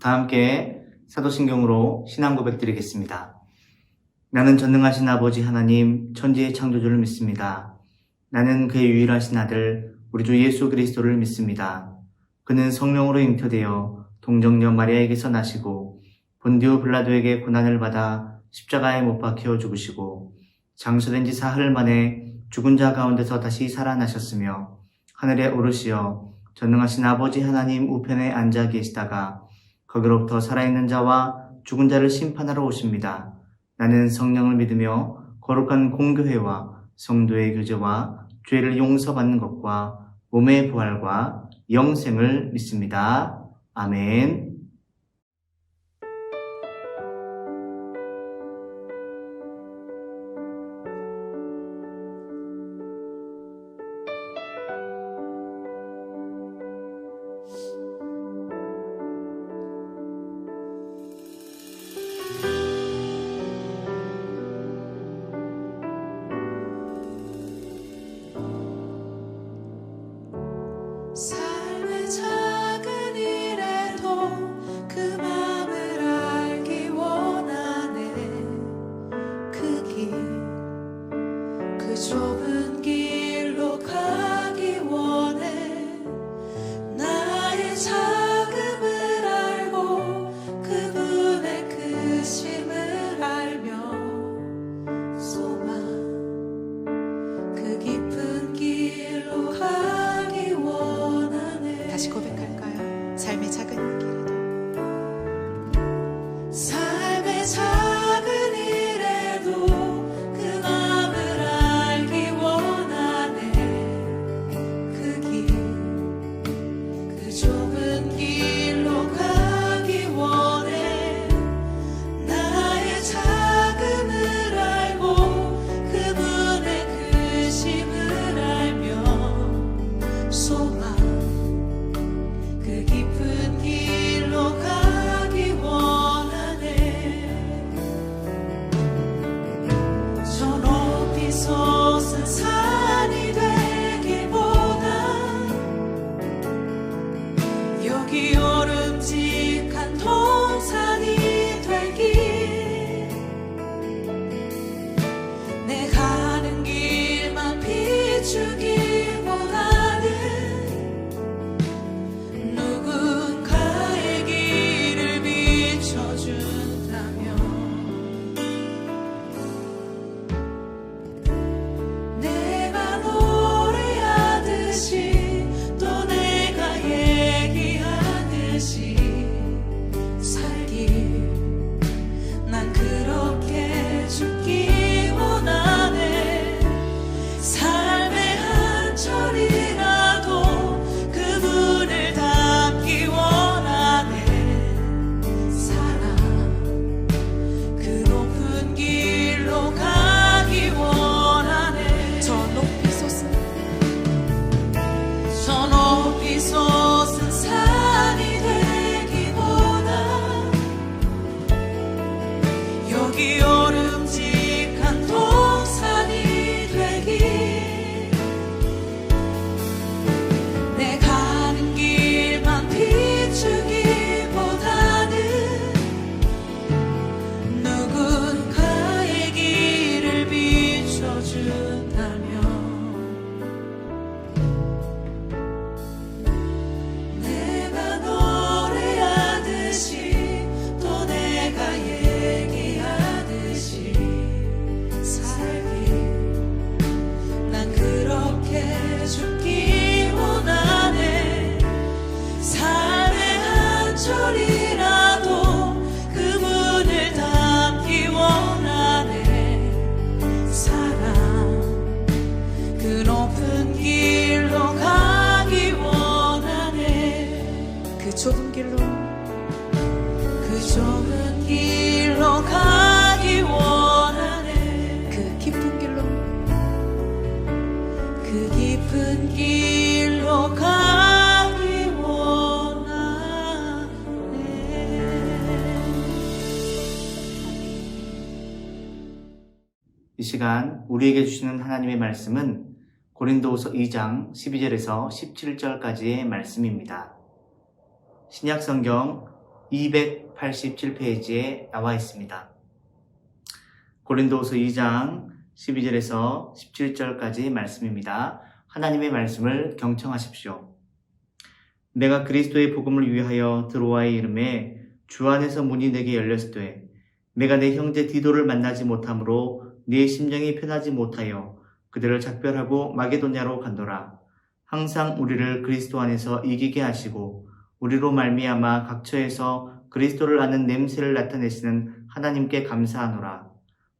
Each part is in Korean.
다 함께 사도신경으로 신앙 고백 드리겠습니다. 나는 전능하신 아버지 하나님 천지의 창조주를 믿습니다. 나는 그의 유일하신 아들 우리 주 예수 그리스도를 믿습니다. 그는 성령으로 잉태되어 동정녀 마리아에게서 나시고 본디오 빌라도에게 고난을 받아 십자가에 못 박혀 죽으시고 장수된 지 사흘 만에 죽은 자 가운데서 다시 살아나셨으며 하늘에 오르시어 전능하신 아버지 하나님 우편에 앉아 계시다가 거기로부터 살아있는 자와 죽은 자를 심판하러 오십니다. 나는 성령을 믿으며 거룩한 공교회와 성도의 교제와 죄를 용서받는 것과 몸의 부활과 영생을 믿습니다. 아멘. 삶의 작은 일에도 그 맘을 알기 원하네. 그 길, 그 좁은 길로 가기 원해. 나의 작음을 알고 그분의 크심을 알며 소망, 그 깊은 길로 가기 원하네. 다시 고백할까요? 삶의 작은 길에도, 삶의 작은 일에도 그 맘을 알기 원하네. 그 길, 그 좁은 길로 가기 원해. 나의 작음을 알고 그분의 크심을 알며 소망, 그 깊은 길로 가기 원하네. 저 높이 솟은 산이 되기보다 여기 오름직한 동산이 되길, 내 가는 길만 비추기보다는 누군가의 길을 비춰준다면 내가 노래하듯이 또 내가 얘기하듯이 살길, 난 그렇게 죽기 원하네. 삶의 한 철이라도 그분을 닮기 원하네. 사랑, 그 높은 길로 가기 원하네. 저 높이 솟은 산이 되기보다 여기 오름직한 동산이 되길, 내 가는 길만 비추기보다는 누군가의 길을 비춰준다면 내가 노래하듯이 또 내가 얘기하듯이 살길, 난 그렇게 죽기 원하네. 삶의 한 철이라도 그분을 닮기 원하네. 사랑, 그 높은 길로 가기 원하네. 그 좁은 길로, 그 좁은 길로 가기 원하네. 그 깊은 길로, 그 깊은 길로 가기 원하네. 이 시간 우리에게 주시는 하나님의 말씀은 고린도후서 2장 12절에서 17절까지의 말씀입니다. 신약성경 287페이지에 나와 있습니다. 고린도후서 2장 12절에서 17절까지 말씀입니다. 하나님의 말씀을 경청하십시오. 내가 그리스도의 복음을 위하여 드로아에 이름에 주 안에서 문이 내게 열렸으되 내가 내 형제 디도를 만나지 못하므로 네 심령이 편하지 못하여 그들을 작별하고 마게도냐로 간도라. 항상 우리를 그리스도 안에서 이기게 하시고 우리로 말미암아 각처에서 그리스도를 아는 냄새를 나타내시는 하나님께 감사하노라.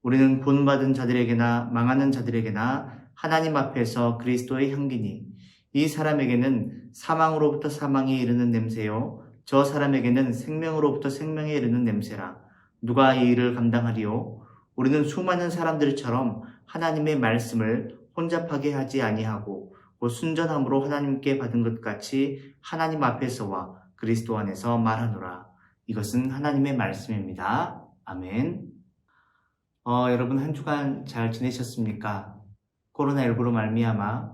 우리는 본받은 자들에게나 망하는 자들에게나 하나님 앞에서 그리스도의 향기니 이 사람에게는 사망으로부터 사망에 이르는 냄새요 저 사람에게는 생명으로부터 생명에 이르는 냄새라. 누가 이 일을 감당하리요? 우리는 수많은 사람들처럼 하나님의 말씀을 혼잡하게 하지 아니하고 곧 순전함으로 하나님께 받은 것 같이 하나님 앞에서와 그리스도 안에서 말하노라. 이것은 하나님의 말씀입니다. 아멘. 여러분 한 주간 잘 지내셨습니까? 코로나19로 말미암아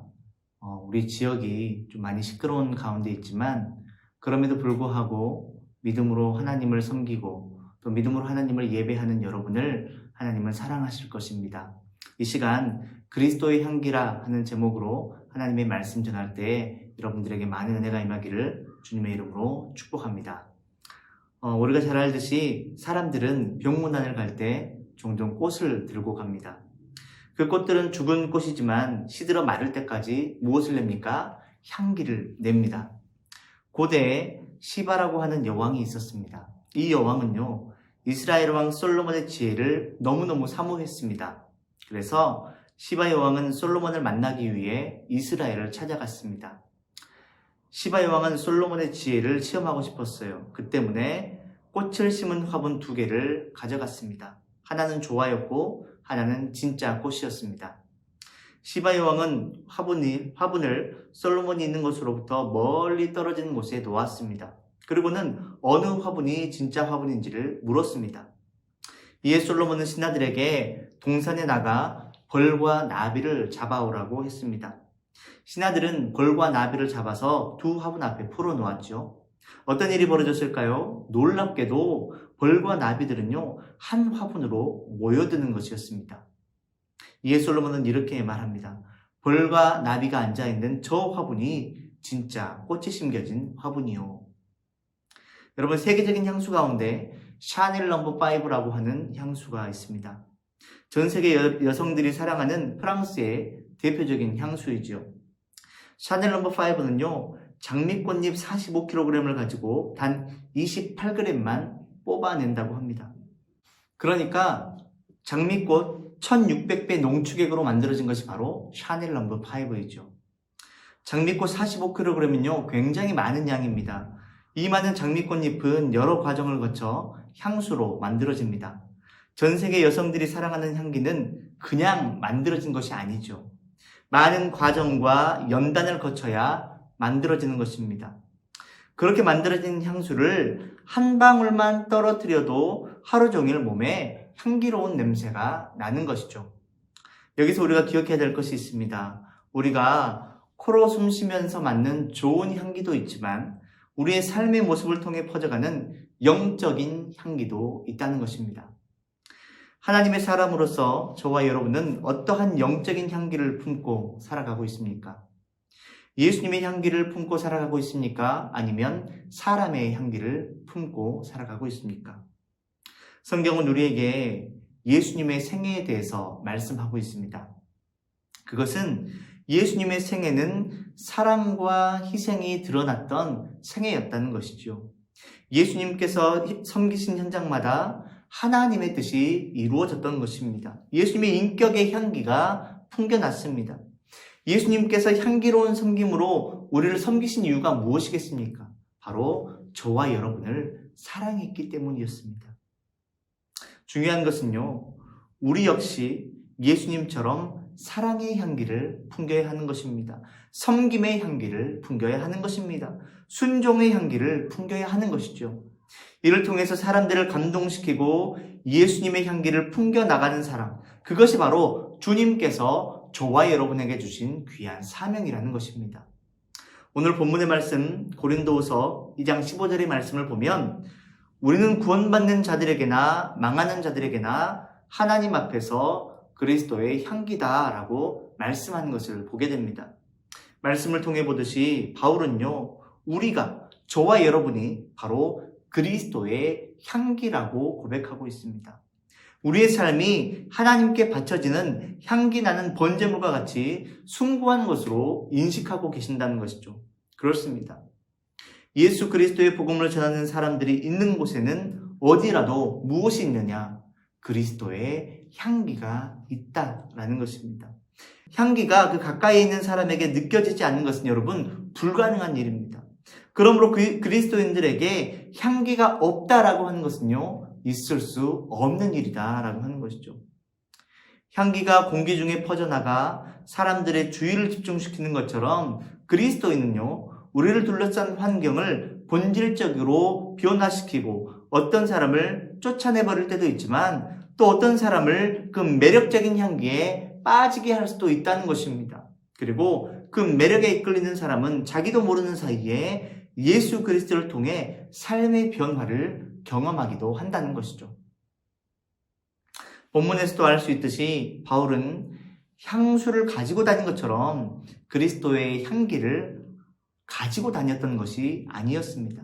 우리 지역이 좀 많이 시끄러운 가운데 있지만 그럼에도 불구하고 믿음으로 하나님을 섬기고 또 믿음으로 하나님을 예배하는 여러분을 하나님은 사랑하실 것입니다. 이 시간 그리스도의 향기라 하는 제목으로 하나님의 말씀 전할 때 여러분들에게 많은 은혜가 임하기를 주님의 이름으로 축복합니다. 우리가 잘 알듯이 사람들은 병문안을 갈 때 종종 꽃을 들고 갑니다. 그 꽃들은 죽은 꽃이지만 시들어 마를 때까지 무엇을 냅니까? 향기를 냅니다. 고대에 시바라고 하는 여왕이 있었습니다. 이 여왕은요, 이스라엘 왕 솔로몬의 지혜를 너무너무 사모했습니다. 그래서 시바 여왕은 솔로몬을 만나기 위해 이스라엘을 찾아갔습니다. 시바 여왕은 솔로몬의 지혜를 시험하고 싶었어요. 그 때문에 꽃을 심은 화분 2개를 가져갔습니다. 하나는 조화였고 하나는 진짜 꽃이었습니다. 시바 여왕은 화분을 솔로몬이 있는 곳으로부터 멀리 떨어진 곳에 놓았습니다. 그리고는 어느 화분이 진짜 화분인지를 물었습니다. 이에 솔로몬은 신하들에게 동산에 나가 벌과 나비를 잡아오라고 했습니다. 신하들은 벌과 나비를 잡아서 2 화분 앞에 풀어놓았죠. 어떤 일이 벌어졌을까요? 놀랍게도 벌과 나비들은요, 한 화분으로 모여드는 것이었습니다. 이에 솔로몬은 이렇게 말합니다. 벌과 나비가 앉아있는 저 화분이 진짜 꽃이 심겨진 화분이요. 여러분, 세계적인 향수 가운데 샤넬 넘버 5라고 하는 향수가 있습니다. 전 세계 여성들이 사랑하는 프랑스의 대표적인 향수이죠. 샤넬 넘버 5는요, 장미꽃잎 45kg을 가지고 단 28g만 뽑아낸다고 합니다. 그러니까 장미꽃 1600배 농축액으로 만들어진 것이 바로 샤넬 넘버 5이죠. 장미꽃 45kg은요, 굉장히 많은 양입니다. 이 많은 장미꽃잎은 여러 과정을 거쳐 향수로 만들어집니다. 전 세계 여성들이 사랑하는 향기는 그냥 만들어진 것이 아니죠. 많은 과정과 연단을 거쳐야 만들어지는 것입니다. 그렇게 만들어진 향수를 한 방울만 떨어뜨려도 하루 종일 몸에 향기로운 냄새가 나는 것이죠. 여기서 우리가 기억해야 될 것이 있습니다. 우리가 코로 숨 쉬면서 맡는 좋은 향기도 있지만 우리의 삶의 모습을 통해 퍼져가는 영적인 향기도 있다는 것입니다. 하나님의 사람으로서 저와 여러분은 어떠한 영적인 향기를 품고 살아가고 있습니까? 예수님의 향기를 품고 살아가고 있습니까? 아니면 사람의 향기를 품고 살아가고 있습니까? 성경은 우리에게 예수님의 생애에 대해서 말씀하고 있습니다. 그것은 예수님의 생애는 사랑과 희생이 드러났던 생애였다는 것이죠. 예수님께서 섬기신 현장마다 하나님의 뜻이 이루어졌던 것입니다. 예수님의 인격의 향기가 풍겨났습니다. 예수님께서 향기로운 섬김으로 우리를 섬기신 이유가 무엇이겠습니까? 바로 저와 여러분을 사랑했기 때문이었습니다. 중요한 것은요, 우리 역시 예수님처럼 사랑의 향기를 풍겨야 하는 것입니다. 섬김의 향기를 풍겨야 하는 것입니다. 순종의 향기를 풍겨야 하는 것이죠. 이를 통해서 사람들을 감동시키고 예수님의 향기를 풍겨나가는 사람, 그것이 바로 주님께서 저와 여러분에게 주신 귀한 사명이라는 것입니다. 오늘 본문의 말씀 고린도후서 2장 15절의 말씀을 보면 우리는 구원받는 자들에게나 망하는 자들에게나 하나님 앞에서 그리스도의 향기다라고 말씀하는 것을 보게 됩니다. 말씀을 통해 보듯이 바울은요, 저와 여러분이 바로 그리스도의 향기라고 고백하고 있습니다. 우리의 삶이 하나님께 바쳐지는 향기 나는 번제물과 같이 숭고한 것으로 인식하고 계신다는 것이죠. 그렇습니다. 예수 그리스도의 복음을 전하는 사람들이 있는 곳에는 어디라도 무엇이 있느냐? 그리스도의 향기가 있다라는 것입니다. 향기가 그 가까이 있는 사람에게 느껴지지 않는 것은 여러분 불가능한 일입니다. 그러므로 그리스도인들에게 향기가 없다라고 하는 것은요, 있을 수 없는 일이다라고 하는 것이죠. 향기가 공기 중에 퍼져나가 사람들의 주의를 집중시키는 것처럼 그리스도인은요, 우리를 둘러싼 환경을 본질적으로 변화시키고 어떤 사람을 쫓아내버릴 때도 있지만 또 어떤 사람을 그 매력적인 향기에 빠지게 할 수도 있다는 것입니다. 그리고 그 매력에 이끌리는 사람은 자기도 모르는 사이에 예수 그리스도를 통해 삶의 변화를 경험하기도 한다는 것이죠. 본문에서도 알 수 있듯이 바울은 향수를 가지고 다닌 것처럼 그리스도의 향기를 가지고 다녔던 것이 아니었습니다.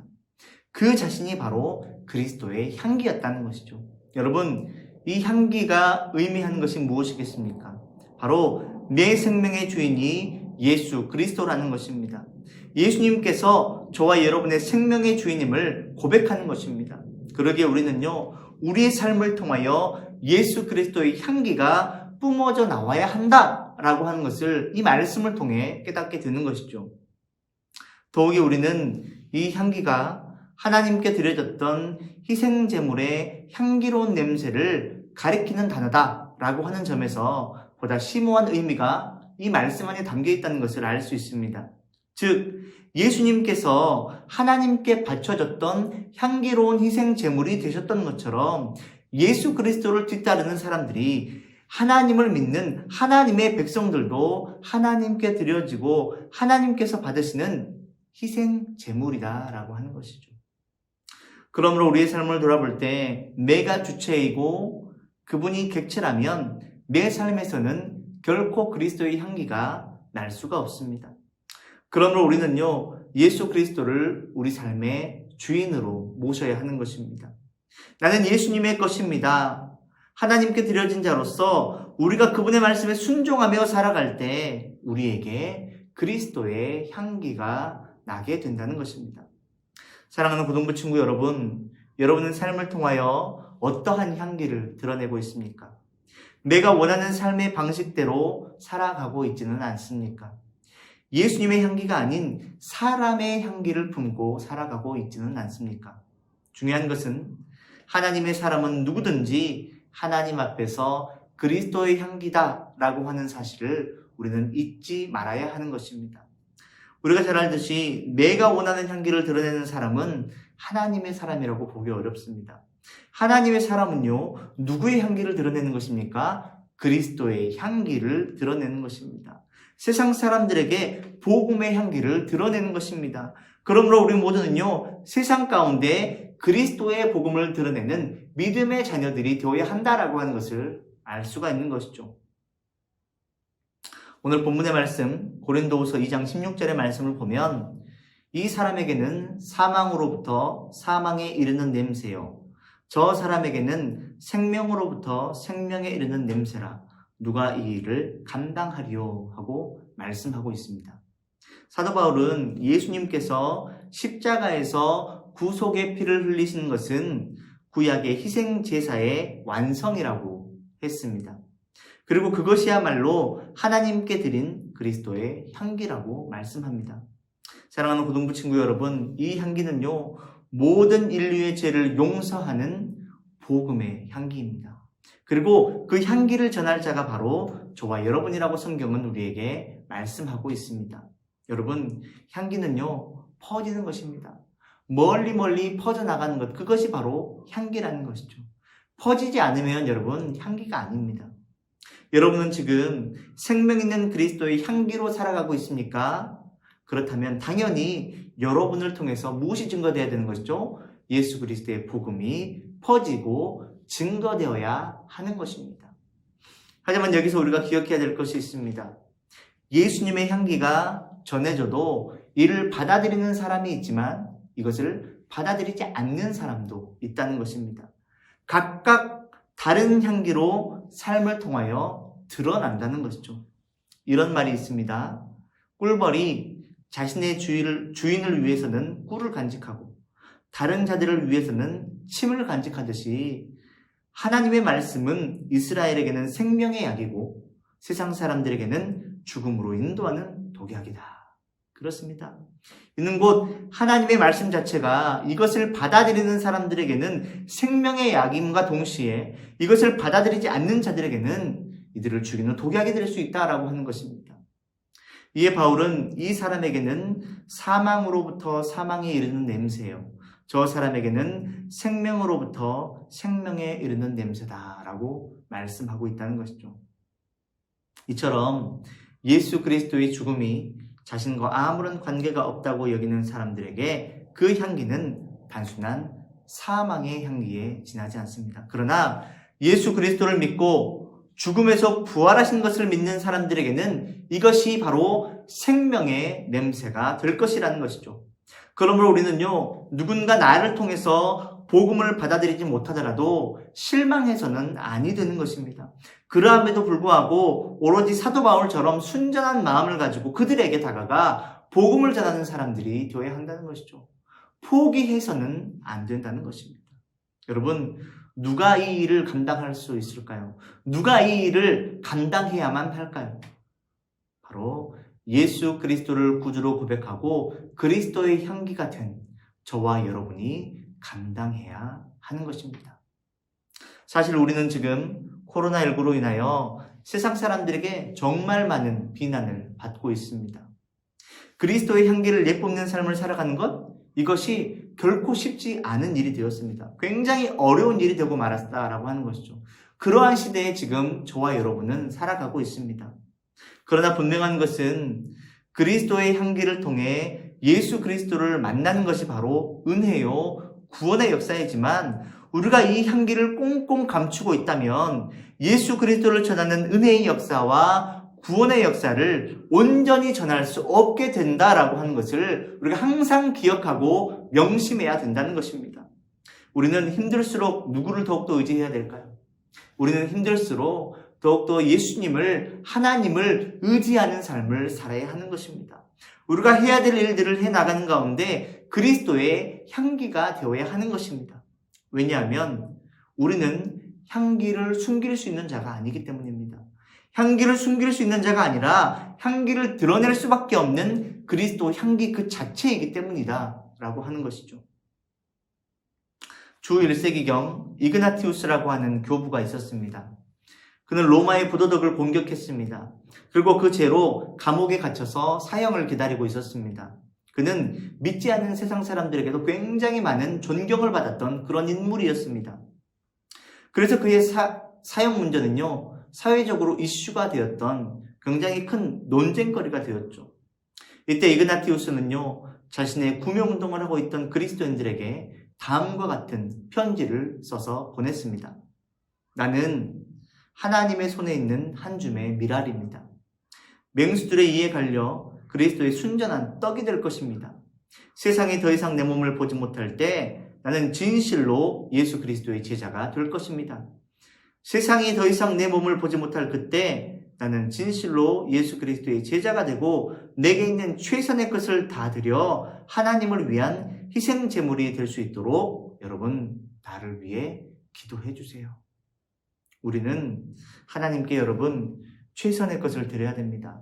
그 자신이 바로 그리스도의 향기였다는 것이죠. 여러분, 이 향기가 의미하는 것이 무엇이겠습니까? 바로 내 생명의 주인이 예수 그리스도라는 것입니다. 예수님께서 저와 여러분의 생명의 주인임을 고백하는 것입니다. 그러기에 우리는요, 우리의 삶을 통하여 예수 그리스도의 향기가 뿜어져 나와야 한다라고 하는 것을 이 말씀을 통해 깨닫게 되는 것이죠. 더욱이 우리는 이 향기가 하나님께 드려졌던 희생제물의 향기로운 냄새를 가리키는 단어다라고 하는 점에서 보다 심오한 의미가 이 말씀 안에 담겨 있다는 것을 알 수 있습니다. 즉, 예수님께서 하나님께 바쳐졌던 향기로운 희생제물이 되셨던 것처럼 예수 그리스도를 뒤따르는 사람들이 하나님을 믿는 하나님의 백성들도 하나님께 드려지고 하나님께서 받으시는 희생제물이다라고 하는 것이죠. 그러므로 우리의 삶을 돌아볼 때 내가 주체이고 그분이 객체라면 내 삶에서는 결코 그리스도의 향기가 날 수가 없습니다. 그러므로 우리는요, 예수 그리스도를 우리 삶의 주인으로 모셔야 하는 것입니다. 나는 예수님의 것입니다. 하나님께 드려진 자로서 우리가 그분의 말씀에 순종하며 살아갈 때 우리에게 그리스도의 향기가 나게 된다는 것입니다. 사랑하는 고등부 친구 여러분, 여러분은 삶을 통하여 어떠한 향기를 드러내고 있습니까? 내가 원하는 삶의 방식대로 살아가고 있지는 않습니까? 예수님의 향기가 아닌 사람의 향기를 품고 살아가고 있지는 않습니까? 중요한 것은 하나님의 사람은 누구든지 하나님 앞에서 그리스도의 향기다라고 하는 사실을 우리는 잊지 말아야 하는 것입니다. 우리가 잘 알듯이 내가 원하는 향기를 드러내는 사람은 하나님의 사람이라고 보기 어렵습니다. 하나님의 사람은요, 누구의 향기를 드러내는 것입니까? 그리스도의 향기를 드러내는 것입니다. 세상 사람들에게 복음의 향기를 드러내는 것입니다. 그러므로 우리 모두는요, 세상 가운데 그리스도의 복음을 드러내는 믿음의 자녀들이 되어야 한다라고 하는 것을 알 수가 있는 것이죠. 오늘 본문의 말씀, 고린도후서 2장 16절의 말씀을 보면 이 사람에게는 사망으로부터 사망에 이르는 냄새요, 저 사람에게는 생명으로부터 생명에 이르는 냄새라. 누가 이 일을 감당하리요? 하고 말씀하고 있습니다. 사도 바울은 예수님께서 십자가에서 구속의 피를 흘리신 것은 구약의 희생제사의 완성이라고 했습니다. 그리고 그것이야말로 하나님께 드린 그리스도의 향기라고 말씀합니다. 사랑하는 고등부 친구 여러분, 이 향기는요, 모든 인류의 죄를 용서하는 복음의 향기입니다. 그리고 그 향기를 전할 자가 바로 저와 여러분이라고 성경은 우리에게 말씀하고 있습니다. 여러분, 향기는요, 퍼지는 것입니다. 멀리 퍼져나가는 것, 그것이 바로 향기라는 것이죠. 퍼지지 않으면 여러분, 향기가 아닙니다. 여러분은 지금 생명 있는 그리스도의 향기로 살아가고 있습니까? 그렇다면 당연히 여러분을 통해서 무엇이 증거되어야 되는 것이죠? 예수 그리스도의 복음이 퍼지고 증거되어야 하는 것입니다. 하지만 여기서 우리가 기억해야 될 것이 있습니다. 예수님의 향기가 전해져도 이를 받아들이는 사람이 있지만 이것을 받아들이지 않는 사람도 있다는 것입니다. 각각 다른 향기로 삶을 통하여 드러난다는 것이죠. 이런 말이 있습니다. 꿀벌이 자신의 주인을 위해서는 꿀을 간직하고 다른 자들을 위해서는 침을 간직하듯이 하나님의 말씀은 이스라엘에게는 생명의 약이고 세상 사람들에게는 죽음으로 인도하는 독약이다. 그렇습니다. 이는 곧 하나님의 말씀 자체가 이것을 받아들이는 사람들에게는 생명의 약임과 동시에 이것을 받아들이지 않는 자들에게는 이들을 죽이는 독약이 될 수 있다라고 하는 것입니다. 이에 바울은 이 사람에게는 사망으로부터 사망에 이르는 냄새요, 저 사람에게는 생명으로부터 생명에 이르는 냄새다라고 말씀하고 있다는 것이죠. 이처럼 예수 그리스도의 죽음이 자신과 아무런 관계가 없다고 여기는 사람들에게 그 향기는 단순한 사망의 향기에 지나지 않습니다. 그러나 예수 그리스도를 믿고 죽음에서 부활하신 것을 믿는 사람들에게는 이것이 바로 생명의 냄새가 될 것이라는 것이죠. 그러므로 우리는요, 누군가 나를 통해서 복음을 받아들이지 못하더라도 실망해서는 아니 되는 것입니다. 그러함에도 불구하고 오로지 사도 바울처럼 순전한 마음을 가지고 그들에게 다가가 복음을 전하는 사람들이 되어야 한다는 것이죠. 포기해서는 안 된다는 것입니다. 여러분, 누가 이 일을 감당할 수 있을까요? 누가 이 일을 감당해야만 할까요? 바로 예수 그리스도를 구주로 고백하고 그리스도의 향기가 된 저와 여러분이 감당해야 하는 것입니다. 사실 우리는 지금 코로나19로 인하여 세상 사람들에게 정말 많은 비난을 받고 있습니다. 그리스도의 향기를 내뿜는 삶을 살아가는 것, 이것이 결코 쉽지 않은 일이 되었습니다. 굉장히 어려운 일이 되고 말았다라고 하는 것이죠. 그러한 시대에 지금 저와 여러분은 살아가고 있습니다. 그러나 분명한 것은 그리스도의 향기를 통해 예수 그리스도를 만나는 것이 바로 은혜요, 구원의 역사이지만 우리가 이 향기를 꽁꽁 감추고 있다면 예수 그리스도를 전하는 은혜의 역사와 구원의 역사를 온전히 전할 수 없게 된다라고 하는 것을 우리가 항상 기억하고 명심해야 된다는 것입니다. 우리는 힘들수록 누구를 더욱더 의지해야 될까요? 우리는 힘들수록 더욱더 예수님을, 하나님을 의지하는 삶을 살아야 하는 것입니다. 우리가 해야 될 일들을 해나가는 가운데 그리스도의 향기가 되어야 하는 것입니다. 왜냐하면 우리는 향기를 숨길 수 있는 자가 아니기 때문입니다. 향기를 숨길 수 있는 자가 아니라 향기를 드러낼 수밖에 없는 그리스도 향기 그 자체이기 때문이다 라고 하는 것이죠. 주 1세기경 이그나티우스라고 하는 교부가 있었습니다. 그는 로마의 부도덕을 공격했습니다. 그리고 그 죄로 감옥에 gat혀서 사형을 기다리고 있었습니다. 그는 믿지 않는 세상 사람들에게도 굉장히 많은 존경을 받았던 그런 인물이었습니다. 그래서 그의 사형 문제는요, 사회적으로 이슈가 되었던 굉장히 큰 논쟁거리가 되었죠. 이때 이그나티우스는요, 자신의 구명운동을 하고 있던 그리스도인들에게 다음과 같은 편지를 써서 보냈습니다. 나는 하나님의 손에 있는 한 줌의 밀알입니다. 맹수들의 이에 갈려 그리스도의 순전한 떡이 될 것입니다. 세상이 더 이상 내 몸을 보지 못할 때 나는 진실로 예수 그리스도의 제자가 될 것입니다. 세상이 더 이상 내 몸을 보지 못할 그때 나는 진실로 예수 그리스도의 제자가 되고 내게 있는 최선의 것을 다 드려 하나님을 위한 희생 제물이 될 수 있도록 여러분 나를 위해 기도해 주세요. 우리는 하나님께 여러분 최선의 것을 드려야 됩니다.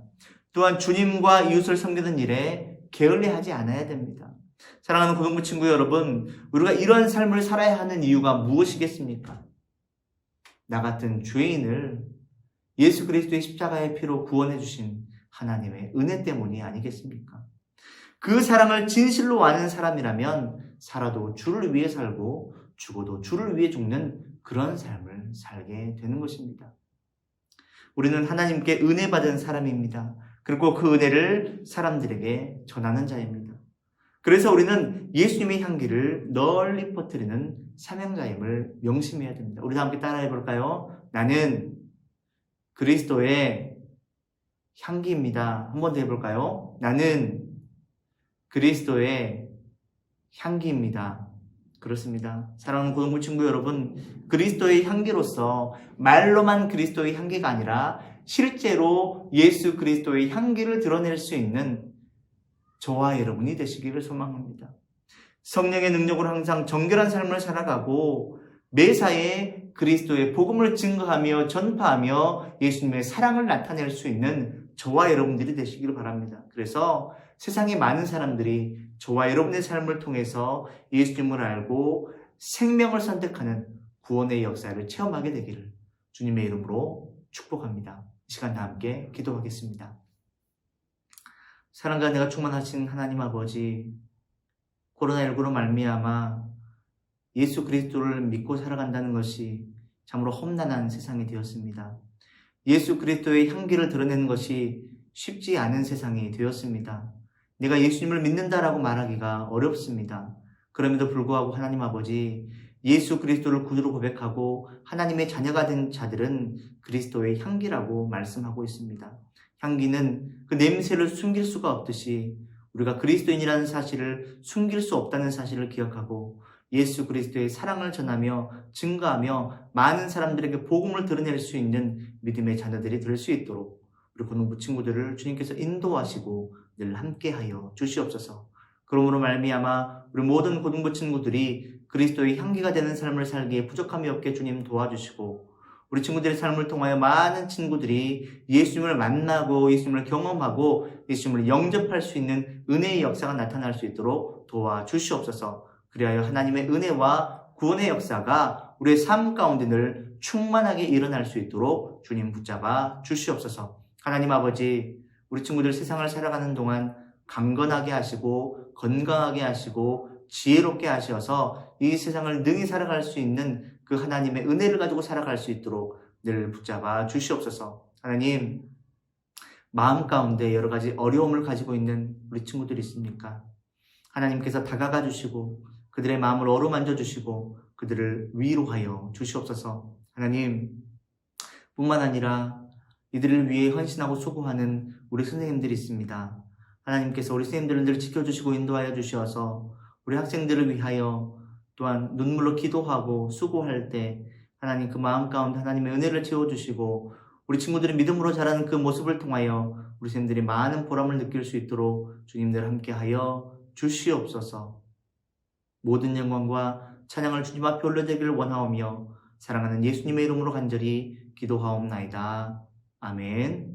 또한 주님과 이웃을 섬기는 일에 게을리하지 않아야 됩니다. 사랑하는 고등부 친구 여러분, 우리가 이런 삶을 살아야 하는 이유가 무엇이겠습니까? 나 같은 죄인을 예수 그리스도의 십자가의 피로 구원해 주신 하나님의 은혜 때문이 아니겠습니까? 그 사랑을 진실로 아는 사람이라면 살아도 주를 위해 살고 죽어도 주를 위해 죽는 그런 삶을 살게 되는 것입니다. 우리는 하나님께 은혜 받은 사람입니다. 그리고 그 은혜를 사람들에게 전하는 자입니다. 그래서 우리는 예수님의 향기를 널리 퍼뜨리는 사명자임을 명심해야 됩니다. 우리 다 함께 따라해 볼까요? 나는 그리스도의 향기입니다. 한 번 더 해볼까요? 나는 그리스도의 향기입니다. 그렇습니다. 사랑하는 고등부 친구 여러분, 그리스도의 향기로서 말로만 그리스도의 향기가 아니라 실제로 예수 그리스도의 향기를 드러낼 수 있는 저와 여러분이 되시기를 소망합니다. 성령의 능력으로 항상 정결한 삶을 살아가고 매사에 그리스도의 복음을 증거하며 전파하며 예수님의 사랑을 나타낼 수 있는 저와 여러분들이 되시기를 바랍니다. 그래서 세상의 많은 사람들이 저와 여러분의 삶을 통해서 예수님을 알고 생명을 선택하는 구원의 역사를 체험하게 되기를 주님의 이름으로 축복합니다. 이 시간 다 함께 기도하겠습니다. 사랑과 은혜가 충만하신 하나님 아버지, 코로나19로 말미암아 예수 그리스도를 믿고 살아간다는 것이 참으로 험난한 세상이 되었습니다. 예수 그리스도의 향기를 드러내는 것이 쉽지 않은 세상이 되었습니다. 내가 예수님을 믿는다라고 말하기가 어렵습니다. 그럼에도 불구하고 하나님 아버지, 예수 그리스도를 구주로 고백하고 하나님의 자녀가 된 자들은 그리스도의 향기라고 말씀하고 있습니다. 향기는 그 냄새를 숨길 수가 없듯이 우리가 그리스도인이라는 사실을 숨길 수 없다는 사실을 기억하고 예수 그리스도의 사랑을 전하며 증거하며 많은 사람들에게 복음을 드러낼 수 있는 믿음의 자녀들이 될 수 있도록 우리 고등부 친구들을 주님께서 인도하시고 늘 함께하여 주시옵소서. 그러므로 말미암아 우리 모든 고등부 친구들이 그리스도의 향기가 되는 삶을 살기에 부족함이 없게 주님 도와주시고 우리 친구들의 삶을 통하여 많은 친구들이 예수님을 만나고 예수님을 경험하고 예수님을 영접할 수 있는 은혜의 역사가 나타날 수 있도록 도와주시옵소서. 그리하여 하나님의 은혜와 구원의 역사가 우리의 삶 가운데 늘 충만하게 일어날 수 있도록 주님 붙잡아 주시옵소서. 하나님 아버지, 우리 친구들 세상을 살아가는 동안 강건하게 하시고 건강하게 하시고 지혜롭게 하셔서 이 세상을 능히 살아갈 수 있는 그 하나님의 은혜를 가지고 살아갈 수 있도록 늘 붙잡아 주시옵소서. 하나님, 마음 가운데 여러 가지 어려움을 가지고 있는 우리 친구들이 있습니까? 하나님께서 다가가 주시고 그들의 마음을 어루만져 주시고 그들을 위로하여 주시옵소서. 하나님, 뿐만 아니라 이들을 위해 헌신하고 수고하는 우리 선생님들이 있습니다. 하나님께서 우리 선생님들을 늘 지켜주시고 인도하여 주셔서 우리 학생들을 위하여 또한 눈물로 기도하고 수고할 때 하나님 그 마음 가운데 하나님의 은혜를 채워주시고 우리 친구들이 믿음으로 자라는 그 모습을 통하여 우리 선생님들이 많은 보람을 느낄 수 있도록 주님들 함께하여 주시옵소서. 모든 영광과 찬양을 주님 앞에 올려드리기를 원하오며 사랑하는 예수님의 이름으로 간절히 기도하옵나이다. 아멘.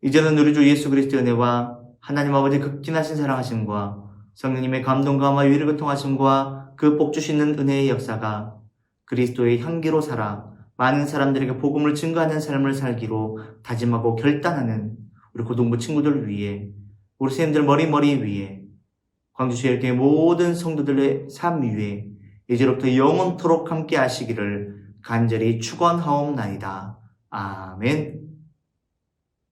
이제는 우리 주 예수 그리스도의 은혜와 하나님 아버지의 극진하신 사랑하심과 성령님의 감동감화 위를 교통하심과 그 복 주시는 은혜의 역사가 그리스도의 향기로 살아 많은 사람들에게 복음을 증거하는 삶을 살기로 다짐하고 결단하는 우리 고등부 친구들 위해, 우리 선생님들 머리 위에, 광주시의 모든 성도들의 삶 위에 이제로부터 영원토록 함께 하시기를 간절히 축원하옵나이다. 아멘.